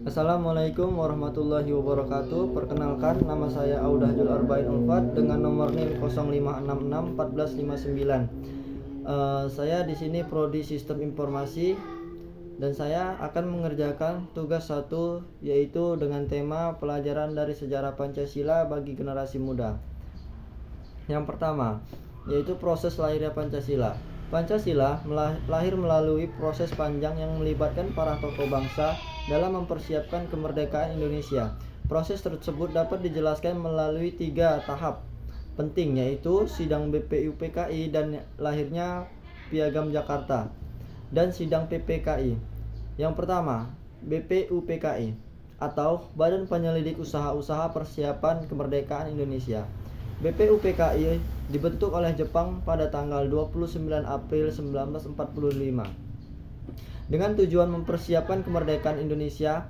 Assalamualaikum warahmatullahi wabarakatuh. Perkenalkan, nama saya Audahjul Arba'in Ulfat dengan nomor NIM 05661459. Saya di sini prodi Sistem Informasi dan saya akan mengerjakan tugas 1, yaitu dengan tema pelajaran dari sejarah Pancasila bagi generasi muda. Yang pertama, yaitu proses lahirnya Pancasila. Pancasila lahir melalui proses panjang yang melibatkan para tokoh bangsa dalam mempersiapkan kemerdekaan Indonesia. Proses tersebut dapat dijelaskan melalui 3 tahap penting, yaitu sidang BPUPKI dan lahirnya Piagam Jakarta, dan sidang PPKI. Yang pertama, BPUPKI atau Badan Penyelidik Usaha-Usaha Persiapan Kemerdekaan Indonesia. BPUPKI dibentuk oleh Jepang pada tanggal 29 April 1945 dengan tujuan mempersiapkan kemerdekaan Indonesia.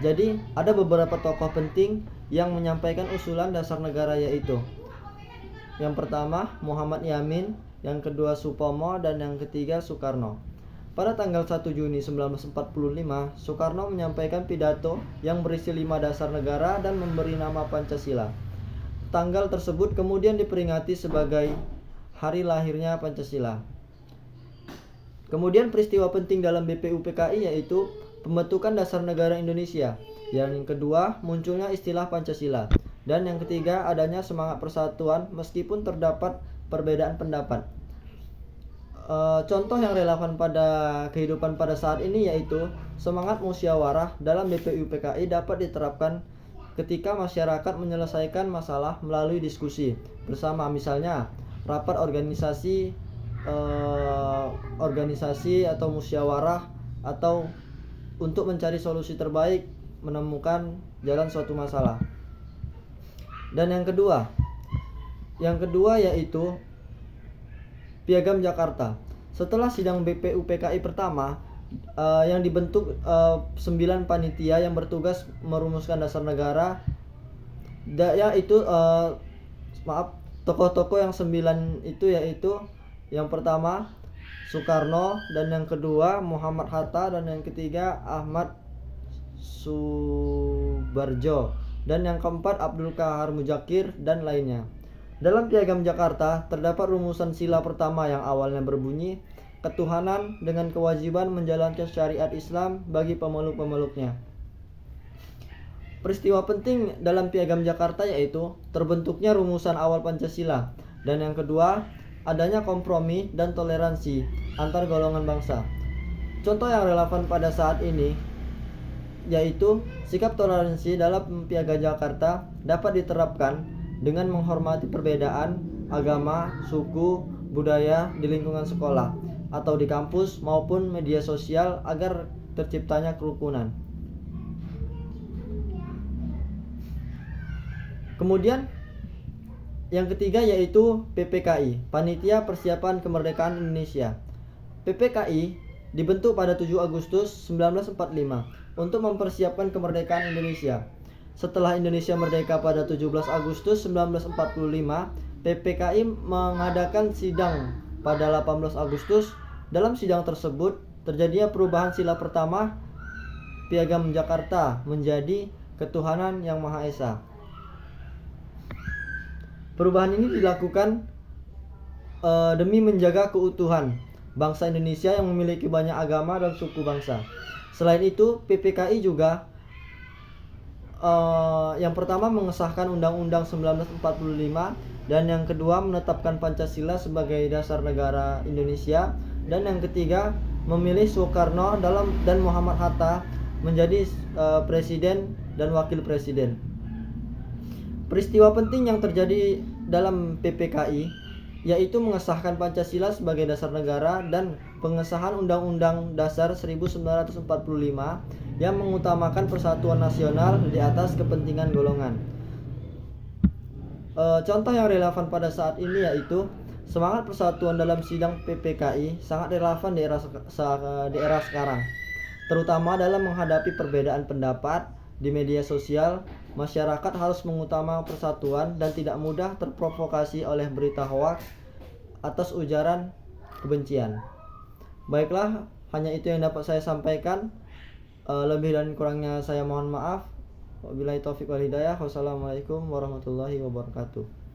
Jadi, ada beberapa tokoh penting yang menyampaikan usulan dasar negara, yaitu yang pertama Muhammad Yamin, yang kedua Supomo, dan yang ketiga Soekarno. Pada tanggal 1 Juni 1945, Soekarno menyampaikan pidato yang berisi 5 dasar negara dan memberi nama Pancasila. Tanggal tersebut kemudian diperingati sebagai hari lahirnya Pancasila. Kemudian peristiwa penting dalam BPUPKI yaitu pembentukan dasar negara Indonesia. Yang kedua, munculnya istilah Pancasila. Dan yang ketiga, adanya semangat persatuan meskipun terdapat perbedaan pendapat. Contoh yang relevan pada kehidupan pada saat ini yaitu semangat musyawarah dalam BPUPKI dapat diterapkan ketika masyarakat menyelesaikan masalah melalui diskusi bersama, misalnya rapat organisasi atau musyawarah, atau untuk mencari solusi terbaik menemukan jalan suatu masalah. Dan yang kedua yaitu Piagam Jakarta. Setelah sidang BPUPKI pertama, yang dibentuk 9 panitia yang bertugas merumuskan dasar negara, yaitu tokoh-tokoh yang 9 itu yaitu yang pertama Soekarno, dan yang kedua Muhammad Hatta, dan yang ketiga Ahmad Subarjo, dan yang keempat Abdul Qahar Muzakir, dan lainnya. Dalam Piagam Jakarta terdapat rumusan sila pertama yang awalnya berbunyi ketuhanan dengan kewajiban menjalankan syariat Islam bagi pemeluk-pemeluknya. Peristiwa penting dalam Piagam Jakarta yaitu terbentuknya rumusan awal Pancasila, dan yang kedua adanya kompromi dan toleransi antar golongan bangsa. Contoh yang relevan pada saat ini yaitu sikap toleransi dalam Piagam Jakarta dapat diterapkan dengan menghormati perbedaan agama, suku, budaya di lingkungan sekolah atau di kampus maupun media sosial agar terciptanya kerukunan. Kemudian yang ketiga yaitu PPKI, Panitia Persiapan Kemerdekaan Indonesia. PPKI dibentuk pada 7 Agustus 1945 untuk mempersiapkan kemerdekaan Indonesia. Setelah Indonesia merdeka pada 17 Agustus 1945, PPKI mengadakan sidang pada 18 Agustus. Dalam sidang tersebut terjadinya perubahan sila pertama Piagam Jakarta menjadi ketuhanan yang Maha Esa. Perubahan ini dilakukan demi menjaga keutuhan bangsa Indonesia yang memiliki banyak agama dan suku bangsa. Selain itu, PPKI juga yang pertama mengesahkan Undang-Undang 1945, dan yang kedua menetapkan Pancasila sebagai dasar negara Indonesia, dan yang ketiga memilih Soekarno dan Muhammad Hatta menjadi presiden dan wakil presiden. Peristiwa penting yang terjadi dalam PPKI yaitu mengesahkan Pancasila sebagai dasar negara dan pengesahan Undang-Undang Dasar 1945 yang mengutamakan persatuan nasional di atas kepentingan golongan. Contoh yang relevan pada saat ini yaitu semangat persatuan dalam sidang PPKI sangat relevan di era sekarang, terutama dalam menghadapi perbedaan pendapat di media sosial. Masyarakat harus mengutamakan persatuan dan tidak mudah terprovokasi oleh berita hoaks atas ujaran kebencian. Baiklah, hanya itu yang dapat saya sampaikan. Lebih dan kurangnya saya mohon maaf. Wabillahi taufik wal hidayah. Wassalamualaikum warahmatullahi wabarakatuh.